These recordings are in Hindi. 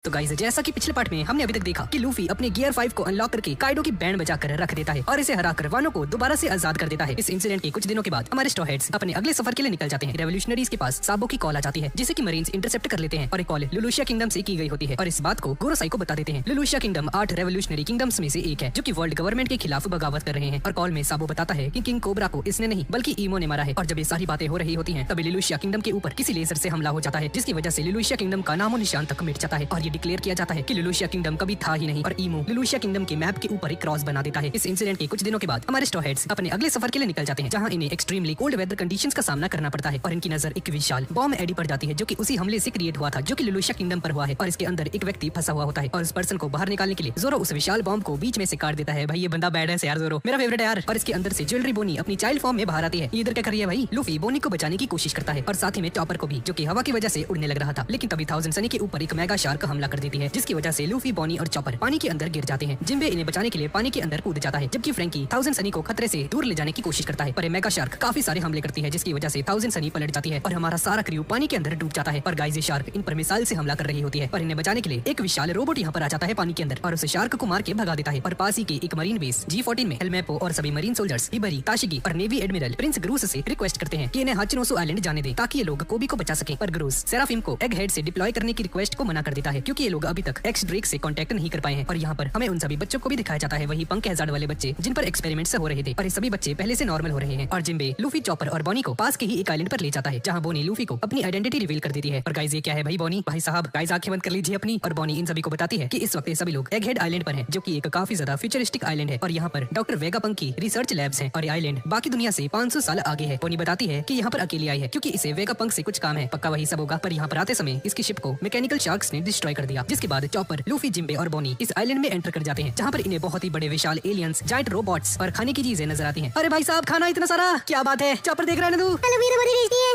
तो गाइस जैसा कि पिछले पार्ट में हमने अभी तक देखा कि लूफी अपने गियर 5 को अनलॉक करके काइडो की बैंड बजाकर रख देता है और इसे हराकर वानो को दोबारा से आजाद कर देता है। इस इंसिडेंट के कुछ दिनों के बाद हमारे स्ट्रॉ हेड्स अपने अगले सफर के लिए निकल जाते हैं। रेवोल्यूशनरीज के पास साबो की कॉल आ जाती है जिसे कि मरीन्स इंटरसेप्ट कर लेते हैं और एक कॉल लुलुशिया किंगडम से की गई होती है और इस बात को गोरोसाई को बता देते हैं। लुलुशिया किंगडम 8 रेवोल्यूशनरी किंगडम्स में से एक है जो कि वर्ल्ड गवर्नमेंट के खिलाफ बगावत कर रहे हैं और कॉल में साबो बताता है कि किंग कोबरा को इसने नहीं बल्कि ईमो ने मारा है। और जब ये सारी बातें हो रही होती हैं तभी लुलुशिया किंगडम के ऊपर किसी लेजर से हमला हो जाता है जिसकी वजह से लुलुशिया किंगडम का नामो निशान तक मिट जाता है और ये डिक्लेयर किया जाता है कि लुलुशिया किंगडम कभी था ही नहीं और ईमो लुलुशिया किंगडम के मैप के ऊपर एक क्रॉस बना देता है। इस इंसिडेंट के कुछ दिनों के बाद हमारे स्ट्रॉ हेड्स अपने अगले सफर के लिए निकल जाते हैं जहां इन्हें एक्सट्रीमली कोल्ड वेदर कंडीशंस का सामना करना पड़ता है और इनकी नजर एक विशाल बॉम्ब एडी पर जाती है जो कि उसी हमले से क्रिएट हुआ था जो कि लुलुशिया किंगडम पर हुआ है और इसके अंदर एक व्यक्ति फंसा हुआ होता है और इस पर्सन को बाहर निकालने के लिए जोरो उस विशाल बॉम्ब को बीच में से काट देता है। भाई ये बंदा बैड है यार, जोरो मेरा फेवरेट है यार। और इसके अंदर से ज्वेलरी बोनी अपनी चाइल्ड फॉर्म में बाहर आती है। इधर क्या कर रही है भाई? लूफी बोनी को बचाने की कोशिश करता है और साथ ही में चॉपर को भी जो कि हवा की वजह से उड़ने लग रहा था। लेकिन तभी थाउजेंड सनी के ऊपर एक मेगा शार्क हमला कर देती है जिसकी वजह से लूफी बोनी और चॉपर पानी के अंदर गिर जाते हैं। जिम्बे इन्हें बचाने के लिए पानी के अंदर कूद जाता है जबकि फ्रैंकी थाउजेंड सनी को खतरे से दूर ले जाने की कोशिश करता है पर मेगा शार्क काफी सारे हमले करती है जिसकी वजह से थाउजेंड सनी पलट जाती है और हमारा सारा क्रू पानी के अंदर डूब जाता है। और गाइस ये शार्क इन पर मिसाइल से हमला कर रही होती है पर इन्हें बचाने के लिए एक विशाल रोबोट यहाँ पर आ जाता है पानी के अंदर और उस शार्क को मार के भगा देता है। और पास ही के एक मरीन बेस G14 में हेलमेपो और सभी मरीन सोल्जर्स हिबरी, ताशिगी और नेवी एडमिरल प्रिंस ग्रूस से रिक्वेस्ट करते हैं कि इन्हें हाचिनोसु आइलैंड जाने दे ताकि ये लोग कोबी को बचा सके। पर ग्रूस सेराफिम को एग हेड से डिप्लॉय करने की रिक्वेस्ट को मना कर देता है क्योंकि ये लोग अभी तक एक्स ड्रेक से कांटेक्ट नहीं कर पाए हैं। और यहाँ पर हमें उन सभी बच्चों को भी दिखाया जाता है, वही पंक हैजार्ड वाले बच्चे जिन पर एक्सपेरिमेंट्स हो रहे थे और ये सभी बच्चे पहले से नॉर्मल हो रहे हैं। और जिम्बे लूफी, चॉपर और बॉनी को पास के ही एक आइलैंड पर ले जाता है जहाँ बोनी लूफी को अपनी आइडेंटिटी रिवील कर देती है। और गाइस ये क्या है भाई? बॉनी भाई साहब गाइस आंखें बंद कर लीजिए अपनी। और बॉनी इन सभी को बताती है कि इस वक्त सभी लोग एग हेड आइलैंड पर हैं जो कि एक काफी ज्यादा फ्यूचरिस्टिक आइलैंड है और यहाँ पर डॉक्टर वेगापंक की रिसर्च लैब्स हैं और ये आइलैंड बाकी दुनिया से 500 साल आगे है। बॉनी बताती है कि यहाँ पर अकेली आई है क्योंकि इसे वेगापंक से कुछ काम है, पक्का वही सब होगा। पर यहाँ पर आते समय इसकी शिप को मैकेनिकल शार्क्स ने डिस्ट्रॉय कर दिया जिसके बाद चॉपर, लूफी, जिम्बे और बॉनी इस आइलैंड में एंटर कर जाते हैं जहाँ पर इन्हें बहुत ही बड़े विशाल एलियंस, जायंट रोबोट्स और खाने की चीजें नजर आती हैं। अरे भाई साहब खाना इतना सारा, क्या बात है? चॉपर देख रहा है ना तू?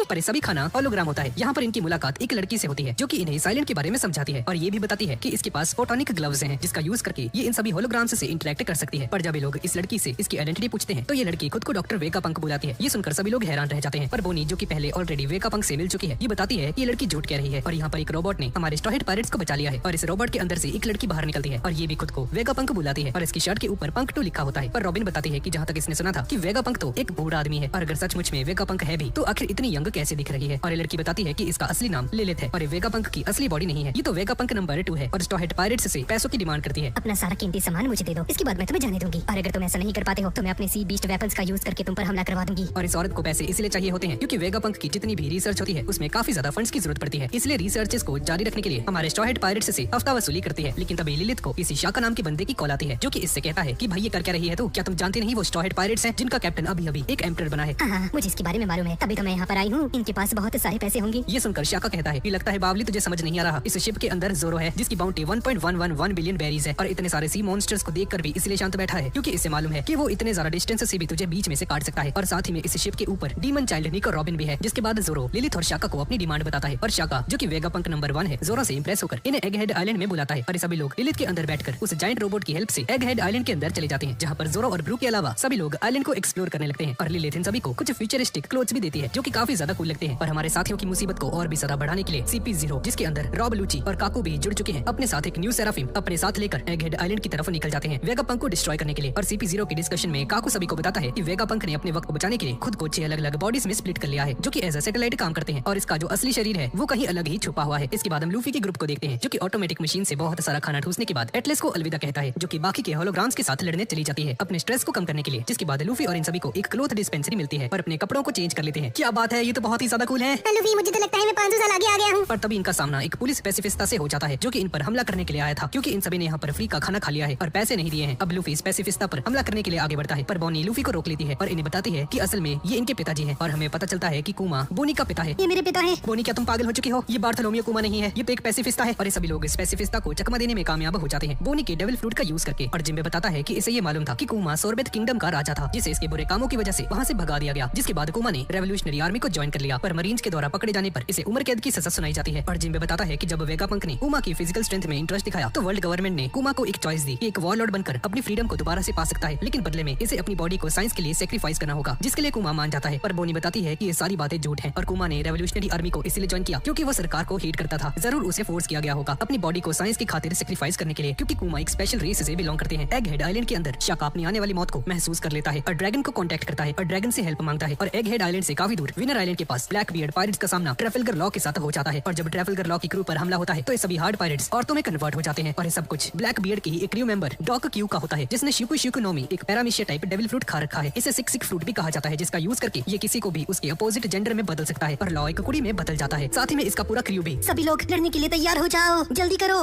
पर सभी खाना होलोग्राम होता है। यहाँ पर इनकी मुलाकात एक लड़की से होती है जो कि इन्हें इस आइलैंड के बारे में समझाती है और ये भी बताती है कि इसके पास फोटोनिक ग्लव्स हैं जिसका यूज करके ये इन सभी होलोग्राम्स से इंटरेक्ट कर सकती है। पर जब ये लोग इस लड़की से इसकी आइडेंटिटी पूछते हैं तो ये लड़की खुद को डॉक्टर वेगापंक बुलाती है। ये सुनकर सभी लोग हैरान रह जाते हैं पर बोनी जो कि पहले ऑलरेडी वेगापंक से मिल चुकी है ये बताती है कि ये लड़की झूठ कह रही है। और यहाँ पर एक रोबोट ने हमारे स्ट्रॉ हेड पायरेट्स को बचा लिया है और इस रोबोट के अंदर से एक लड़की बाहर निकलती है और ये भी खुद को वेगापंक बुलाती है और इसकी शर्ट के ऊपर पंक 2 लिखा होता है। पर रॉबिन बताती है कि जहाँ तक इसने सुना था कि वेगापंक तो एक बूढ़ा आदमी है और अगर सचमुच में वेगापंक है भी तो आखिर इतनी यंग कैसे दिख रही है। और ये लड़की बताती है कि इसका असली नाम लिलिथ है और ये वेगापंक की असली बॉडी नहीं है, ये तो वेगापंक नंबर 2 है और स्ट्रॉ हेड पायरेट्स से पैसों की डिमांड करती है। अपना सारा कीमती सामान मुझे दे दो, इसके बाद मैं तुम्हें जाने दूंगी और अगर तुम ऐसा नहीं कर पाते हो तो मैं अपने सी बीस्ट वेपन्स का यूज करके तुम पर हमला करवा दूंगी। और इस औरत को पैसे इसलिए चाहिए होते हैं क्योंकि वेगापंक की जितनी भी रिसर्च होती है उसमें काफी ज्यादा फंड्स की जरूरत पड़ती है, इसलिए रिसर्चेस को जारी रखने के लिए हमारे स्ट्रॉ हेड पायरेट्स से हफ्ता वसूली करती है। लेकिन तभी लिलिथ को इसी शाका नाम के बंदे की कॉल आती है जो कि इससे कहता है कि भाई ये कर क्या रही है? तो क्या तुम जानते नहीं वो स्ट्रॉ हेड पायरेट्स हैं जिनका कैप्टन अभी अभी एक एम्परर बना है? हाँ, मुझे इसके बारे में मालूम है, तभी तो मैं यहाँ पर आई हूँ। इनके पास बहुत सारे पैसे होंगे। ये सुनकर शाका कहता है कि लगता है बावली तुझे समझ नहीं आ रहा, इस शिप के अंदर जोरो है जिसकी बाउंटी 1.111 बिलियन बेरीज है और इतने सारे सी मॉन्स्टर्स को देखकर भी इसलिए शांत बैठा है क्योंकि इसे मालूम है कि वो इतने ज्यादा डिस्टेंस से भी तुझे बीच में से काट सकता है। और साथ ही में इस शिप के ऊपर डीमन चाइल्ड निको रॉबिन भी है। जिसके बाद जोरो लिलिथ और शाका को अपनी डिमांड बताता है और शाका जो कि वेगापंक नंबर 1 है जोरो से इंप्रेस होकर इन्हें एग हेड आइलैंड में बुलाता है और सभी लोग लिलिथ के अंदर बैठकर उस जायंट रोबोट की हेल्प से एग हेड आइलैंड के अंदर चले जाते हैं जहाँ पर जोरो और ब्रू के अलावा सभी लोग आइलैंड को एक्सप्लोर करने लगते हैं। और लिलिथ इन सभी को कुछ फ्यूचरिस्टिक क्लोथ्स भी देती है जो कि काफी ज्यादा कूल लगते हैं। और हमारे साथियों की मुसीबत को और भी ज्यादा बढ़ाने के लिए CP0 जिसके अंदर रॉब, लूची और काकू भी जुड़ चुके हैं अपने साथ एक न्यू सेराफिम अपने साथ लेकर एग हेड आइलैंड की तरफ निकल जाते हैं वेगापंक को डिस्ट्रॉय करने के लिए। और CP0 की डिस्कशन में काकू सभी को बताता है कि वेगापंक ने अपने वक्त को बचाने के लिए खुद को 6 अलग अलग बॉडीज में स्प्लिट कर लिया है जो कि एज अ सैटेलाइट काम करते हैं और इसका जो असली शरीर है वो कहीं अलग ही छुपा हुआ है। इसके बाद हम लूफी के ग्रुप को देखते हैं जो कि ऑटोमेटिक मशीन से बहुत सारा खाना ठूसने के बाद एटलस को अलविदा कहता है जो कि बाकी के होलोग्राम्स के साथ लड़ने चली जाती है अपने स्ट्रेस को कम करने के लिए। जिसके बाद लूफी और इन सभी को एक क्लोथ डिस्पेंसरी मिलती है और अपने कपड़ों को चेंज कर लेते हैं। क्या बात है, ये तो बहुत ही ज्यादा कूल है। लूफी, मुझे तो लगता है मैं 500 साल आगे आ गया हूँ। पर तभी इनका सामना एक पुलिस स्पेसिफिस्ता से हो जाता है जो कि इन पर हमला करने के लिए आया था क्योंकि इन सभी ने यहाँ पर फ्री का खाना खा लिया है और पैसे नहीं दिए हैं। अब लूफी स्पेसिफिस्ता पर हमला करने के लिए आगे बढ़ता है पर बॉनी लूफी को रोक लेती है और इन्हें बताती है कि असल में ये इनके पिताजी हैं। और हमें पता चलता है कि कुमा बोनी का पिता है। ये मेरे पिता है। बोनी, क्या तुम पागल हो चुके हो? ये बार्थोलोमियो कुमा नहीं है, ये तो एक पैसिफिस्ता है। और ये सभी लोग स्पेसिफिस्ता को चकमा देने में कामयाब हो जाते हैं बोनी के डेविल फ्रूट का यूज करके। और जिम्बे बताता है कि इसे ये मालूम था कि कुमा सोरबेत किंगडम का राजा था जिसे इसके बुरे कामों की वजह से वहाँ से भगा दिया गया। जिसके बाद कुमा ने रेवोल्यूशनरी आर्मी को ज्वाइन कर लिया पर मरीन्स के द्वारा पकड़े जाने पर इसे उम्र कैद की सजा सुनाई जाती है। और जिम्बे बताता है कि जब वेगापंक ने कुमा की फिजिकल स्ट्रेंथ में इंटरेस्ट दिखाया तो वर्ल्ड गवर्नमेंट ने कुमा को एक चॉइस दी कि एक वॉरलॉर्ड बनकर अपनी फ्रीडम को दोबारा से पा सकता है लेकिन बदले में इसे अपनी बॉडी को साइंस के लिए सेक्रीफाइस करना होगा जिसके लिए कुमा मान जाता है। पर बोनी बताती है कि ये सारी बातें झूठ हैं और कुमा ने रेवोल्यूशनरी आर्मी को इसलिए ज्वाइन किया क्योंकि वो सरकार को हेट करता था। जरूर उसे फोर्स किया गया होगा। होगा अपनी बॉडी को साइंस की खातिर सेक्रीफाइस करने के लिए, क्योंकि कुमा एक स्पेशल रेस से बिलोंग करते हैं। एग हेड आइलैंड के अंदर शाका अपनी आने वाली मौत को महसूस कर लेता है और ड्रैगन को कांटेक्ट करता है और ड्रैगन से हेल्प मांगता है। और एग हेड आइलैंड से काफी दूर विनर आइलैंड के पास ब्लैक बियर्ड पायरेट्स का सामना ट्रैफलगर लॉ के साथ हो जाता है। और जब ट्रैफलगर लॉ की क्रू पर हमला होता है तो ये सभी हार्ड पायरेट्स औरतों में कन्वर्ट हो जाते हैं। और ये सब कुछ ब्लैक बियर्ड की ही एक क्रू मेंबर डॉक क्यू का होता है, जिसने शिकु शिकु नोमी एक पैरामीशिया टाइप डेविल फ्रूट खा रखा है। इसे सिक सिक फ्रूट भी कहा जाता है, जिसका यूज करके ये किसी को भी उसके अपोजिट जेंडर में बदल सकता है और लॉ एक कुड़ी में बदल जाता है। साथ ही में इसका पूरा क्रू भी। सभी लोग लड़ने के लिए तैयार हो जाओ, जल्दी करो।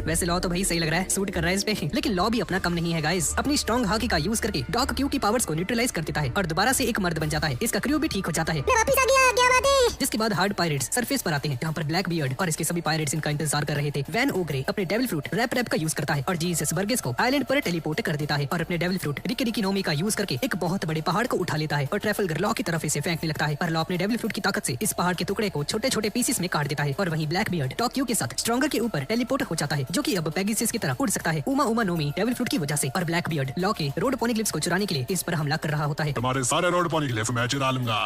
वैसे लॉ तो भाई सही लग रहा है, सूट कर रहा है इस पे, लेकिन लॉ भी अपना कम नहीं है गाइस। अपनी स्ट्रॉन्ग हाकी का यूज करके डॉक क्यू की पावर्स को न्यूट्रलाइज कर देता है और दोबारा से एक मर्द बन जाता है। इसका क्रू भी ठीक हो जाता है। मैं वापस आ गया, क्या बात है? जिसके बाद हार्ड पायरेट्स सरफेस पर आते हैं, जहाँ पर ब्लैक बियर्ड और इसके सभी पायरेट्स इनका इंतजार कर रहे थे। वैन ओग्रे अपने डेविल फ्रूट रैप रैप का यूज करता है और जीसस बर्गेस को आइलैंड पर टेलीपोर्ट कर देता है और अपने devil fruit Ricky Ricky Nomi का यूज करके एक बहुत बड़े पहाड़ को उठा लेता है और ट्रैफलगर लॉ की तरफ इसे फेंकने लगता है। पर लॉ अपने डेविल फ्रूट की ताकत से इस पहाड़ के टुकड़े को छोटे छोटे पीसेस में काट देता है और वहीं ब्लैक बियर्ड टोक्यो के साथ स्ट्रॉन्गर के ऊपर टेलीपोर्ट हो जाता है, जो कि अब पेगासस की तरह उड़ सकता है उमा उमा नोमी डेविल फ्रूट की वजह से। और ब्लैक बियर्ड लॉ के रोड पॉनीग्लिफ्स को चुराने के लिए इस पर हमला कर रहा होता है। तुम्हारे सारे रोड पॉनीग्लिफ मैं चुरा लूंगा।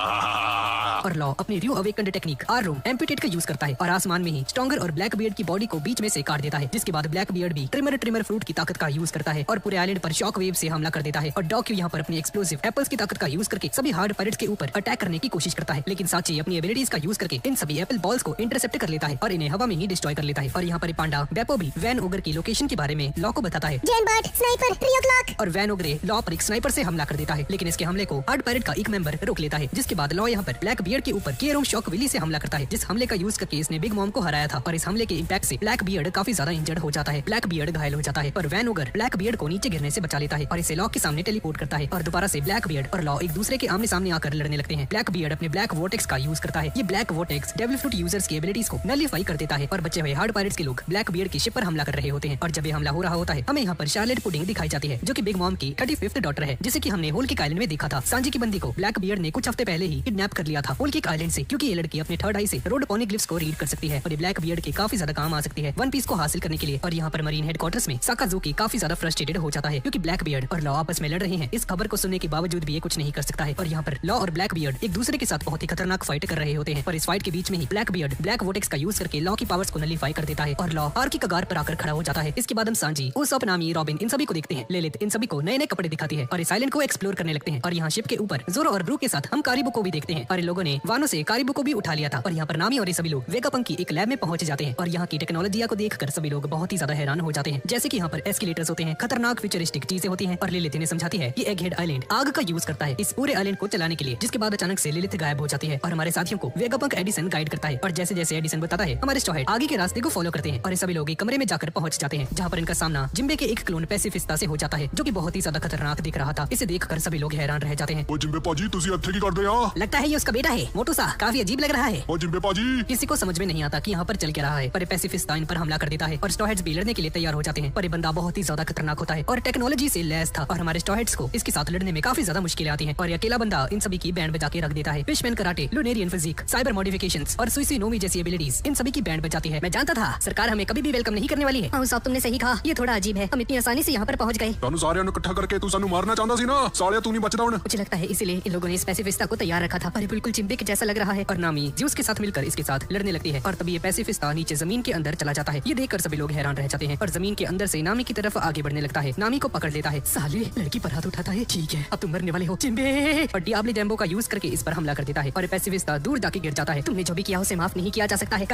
और लॉ अपनी र्यू अवेकन्ड टेक्निक आर रूम एम्पुटेट का यूज करता है और आसमान में ही स्ट्रॉन्गर और ब्लैक बियर्ड की बॉडी को बीच में से काट देता है। जिसके बाद ब्लैक बियर्ड भी ट्रिमर फ्रूट की ताकत का यूज करता है और पूरे आइलैंड पर शॉक वेव से हमला कर देता है। और डॉक्यू यहाँ पर अपनी एक्सप्लोसिव एप्पल्स की ताकत का यूज करके सभी हार्ड पायरेट्स के ऊपर अटैक करने की कोशिश करता है, लेकिन साची अपनी एबिलिटीज का यूज करके इन सभी एप्पल बॉल्स को इंटरसेप्ट कर लेता है और इन्हें हवा में ही डिस्ट्रॉय कर लेता है। और यहाँ पर पांडा बेपो भी वैन ओगर की लोकेशन के बारे में लॉ को बताता है। Sniper 3 o'clock। और वैन ओगरे लॉ पर एक स्नाइपर से हमला कर देता है, लेकिन इसके हमले को हार्ड पायरेट का एक मेंबर रोक लेता है। जिसके बाद लॉ यहाँ पर ब्लैक बियर्ड के ऊपर केरोम शॉक विली से हमला करता है, जिस हमले का यूज करके इसने बिग मॉम को हराया था। और इस हमले के इम्पैक्ट से ब्लैक बियर्ड काफी ज्यादा इंजर्ड हो जाता है। ब्लैक बियर्ड घायल हो जाता है और वैन ओगर ब्लैक बियर्ड को नीचे गिरने से बचा लेता है और इसे लॉ के सामने टेलीपोर्ट करता है। और दोबारा से ब्लैक बियर्ड और लॉ एक दूसरे के आमने सामने आकर लड़ने लगते हैं। ब्लैक बियर्ड अपने ब्लैक वोटेक्स का यूज करता है। ये black vortex devil fruit users की एबिलिटीज को नलिफाई कर देता है और बचे हुए हार्ड पायरेट्स के लोग ब्लैक बियर्ड की शिप पर हमला कर रहे होते हैं। और जब ये हमला हो रहा होता है, हमें यहाँ पर शार्लेट पुडिंग दिखाई जाती है, जो कि बिग मॉम की 35th डॉटर है, जिसे कि हमने होल केक आइलैंड में देखा था। सांजी की बंदी को ब्लैक बियर्ड ने कुछ हफ्ते पहले ही किडनैप कर लिया था होल केक आइलैंड से, क्योंकि ये लड़की अपने थर्ड आई से रोड पॉनीग्लिफ्स को रीड कर सकती है और ये ब्लैक बियर्ड के काफी ज्यादा काम आ सकती है वन पीस को हासिल करने के लिए। और यहाँ पर मरीन हेडक्वार्टर्स में साकाजुकी काफी ज्यादा फ्रस्ट्रेटेड हो जाता है, क्योंकि ब्लैक बियर्ड और लॉ आपस में लड़ रहे हैं। इस खबर को सुनने के बावजूद भी ये कुछ नहीं कर सकता है और यहाँ पर लॉ और ब्लैक बियर्ड एक दूसरे के साथ बहुत ही खतरनाक फाइट कर रहे होते हैं। और इस फाइट के बीच में ही ब्लैक बियर्ड ब्लैक वोटेक्स का यूज करके लॉ की पावर्स को नलिफाई कर देता है और लॉ आर की कगार पर आकर खड़ा हो जाता है। इसके बाद हम सांजी, उसोप, नामी, रॉबिन इन सभी को देखते हैं। लेलित इन सभी को नए नए कपड़े दिखाती है और इस आइलैंड को एक्सप्लोर करने लगते हैं। और यहाँ शिप के ऊपर जोरो और ब्रू के साथ हम कारिबू को भी देखते हैं और इन लोगों ने वानो से कारिबू को भी उठा लिया था। और यहाँ पर नामी और ये सभी लोग वेगापंक की एक लैब में पहुंच जाते हैं और यहाँ की टेक्नोलॉजी को देखकर सभी लोग बहुत ही ज्यादा हैरान हो जाते हैं। जैसे कि यहाँ पर एस्केलेटर्स होते हैं, खतरनाक फ्यूचरिस्टिक चीजें होती हैं। और लिलिथ ने समझाती है कि एग हेड आइलैंड आग का यूज करता है इस पूरे आइलैंड को चलाने के लिए। जिसके बाद अचानक से लिलिथ गायब हो जाती है और हमारे साथियों को वेगापंक एडिसन गाइड करता है। और जैसे जैसे एडिसन बताता है, हमारे स्टॉ हेड आगे के रास्ते को फॉलो करते हैं और ये सभी लोग एक कमरे में जाकर पहुंच जाते हैं, जहाँ पर इनका सामना जिम्बे के एक क्लोन पैसिफिस्ता से हो जाता है, जो कि बहुत ही ज्यादा खतरनाक दिख रहा था। इसे देखकर सभी लोग हैरान रह जाते हैं। ओ जिम्बे पाजी तुसी ਇੱਥੇ ਕੀ ਕਰਦੇ ਆ? लगता है ये उसका बेटा है मोटू सा, काफी अजीब लग रहा है। ओ जिम्बे पाजी किसी को समझ में नहीं आता कि यहाँ पर चल क्या रहा है, पर पैसिफिस्ता इन पर हमला कर देता है और स्टॉ हेड्स भी लड़ने के लिए तैयार हो जाते हैं। पर ये बंदा बहुत ही ज्यादा खतरनाक होता है और टेक्नोलॉजी से लैस था और हमारे स्टॉ हेड्स को इसके साथ लड़ने में काफी ज्यादा मुश्किलें आती हैं। और ये अकेला बंदा इन सभी की बैंड बजा के रख देता है। फिशमैन कराटे, लुनेरियन फिजिक, साइबर मॉडिफिकेशंस और सुइसी नोमी जैसी एबिलिटीज इन सभी की बैंड बजाती है। मैं जानता था सरकार हमें कभी भी वेलकम नहीं करने वाली है। हाँ साहब, तुमने सही कहा, ये थोड़ा अजीब है। हम इतनी आसानी से यहाँ पर पहुँच गए। ਤੁਹਾਨੂੰ ਸਾਰਿਆਂ ਨੂੰ ਇਕੱਠਾ ਕਰਕੇ ਤੂੰ ਸਾਨੂੰ ਮਾਰਨਾ ਚਾਹੁੰਦਾ ਸੀ ਨਾ? ਸਾਲਿਆ तू नहीं बचदा ਹੁਣ। मुझे लगता है इसीलिए इन लोगों ने पैसिफिस्ता को तैयार रखा था, पर ये बिल्कुल चिंबे के जैसा लग रहा है। और नामी ज्यूस के साथ मिलकर इसके साथ लड़ने लगती है और तभी ये पैसिफिस्ता नीचे जमीन के अंदर चला जाता है। ये देखकर सभी लोग हैरान रह जाते हैं और जमीन के अंदर से नामी की तरफ आगे बढ़ने लगता है। नामी को पकड़ लेता है। साले लड़की पर हाथ उठाता है। ठीक है, अब तुम मरने वाले हो चिंबे। और डियाब्लो जैम्बो का यूज करके इस पर हमला कर देता है और पैसिफिस्ता दूर जाके गिर जाता है। तुमने जो भी किया उसे माफ नहीं किया जा सकता है।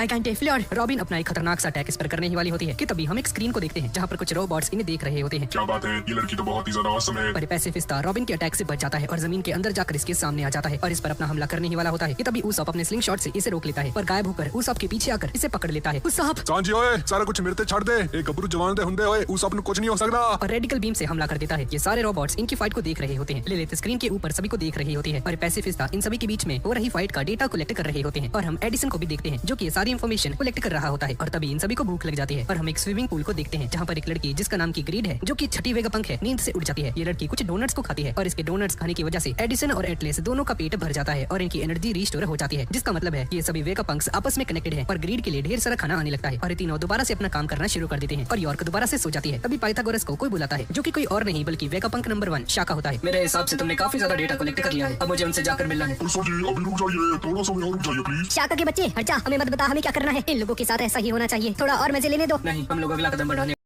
रॉबिन अपना एक खतरनाक सा अटैक इस पर करने ही वाली होती है कि तभी हम एक स्क्रीन को देखते हैं, जहाँ पर कुछ रोबोट्स इन्हें देख रहे होते हैं। क्या बात है, ये लड़की तो बहुत ही ज्यादा औसम है। पर पैसिफिस्ता रॉबिन के अटैक से बच जाता है और जमीन के अंदर जाकर इसके सामने आ जाता है और इस पर अपना हमला करने ही वाला होता है कि तभी उसॉप अपने स्लिंग शॉट से इसे रोक लेता है और गायब होकर उसॉप के पीछे आकर इसे पकड़ लेता है। उसॉप सांजी ओए, सारा कुछ मेरे ते छड़ दे। एक गबरू जवान दे हुंदे ओए उसॉप नु कुछ नहीं हो सकता। और रेडिकल बीम से हमला कर देता है। ये सारे रोबोट्स इनकी फाइट को देख रहे होते हैं। लिलिथ स्क्रीन के ऊपर सभी को देख रही होती है और पैसिफिस्ता इन सभी के बीच में हो रही फाइट का डेटा कलेक्ट कर रहे होते हैं। और हम एडिसन को भी देखते हैं, जो कि ये सारी इन्फॉर्मेशन कलेक्ट कर रहा होता है। और तभी इन सभी को भूख लग जाती है और हम एक स्विमिंग पूल को देखते हैं, जहाँ पर एक लड़की जिसका नाम की ग्रीड है, जो कि छठी वेगापंक है, नींद से उठ जाती है। ये लड़की कुछ डोनट्स को खाती है और इसके डोनट्स खाने की वजह से एडिसन और एटलेस दोनों का पेट भर जाता है और इनकी एनर्जी रिस्टोर हो जाती है, जिसका मतलब है ये सभी वेगापंक्स आपस में कनेक्टेड है और ग्रीड के लिए ढेर सारा खाना आने लगता है और ये तीनों दोबारा से अपना काम करना शुरू कर देते हैं। और यॉर्क दोबारा से सो जाती है। तभी पाइथागोरस को कोई बुलाता है, जो कि कोई और नहीं बल्कि वेगापंक नंबर 1 शाका होता है। मेरे हिसाब से तुमने काफी ज्यादा डेटा कलेक्ट कर लिया है, अब मुझे उनसे जाकर मिलना है। जी अभी रुक जाइए, थोड़ा समय और रुक जाइए प्लीज। शाका के बच्चे हट जा, हमें मत बता हमें क्या करना है। इन लोगों के साथ ऐसा ही होना चाहिए। थोड़ा और मजे लेने दो। नहीं, हम लोग अगला कदम बढ़ाने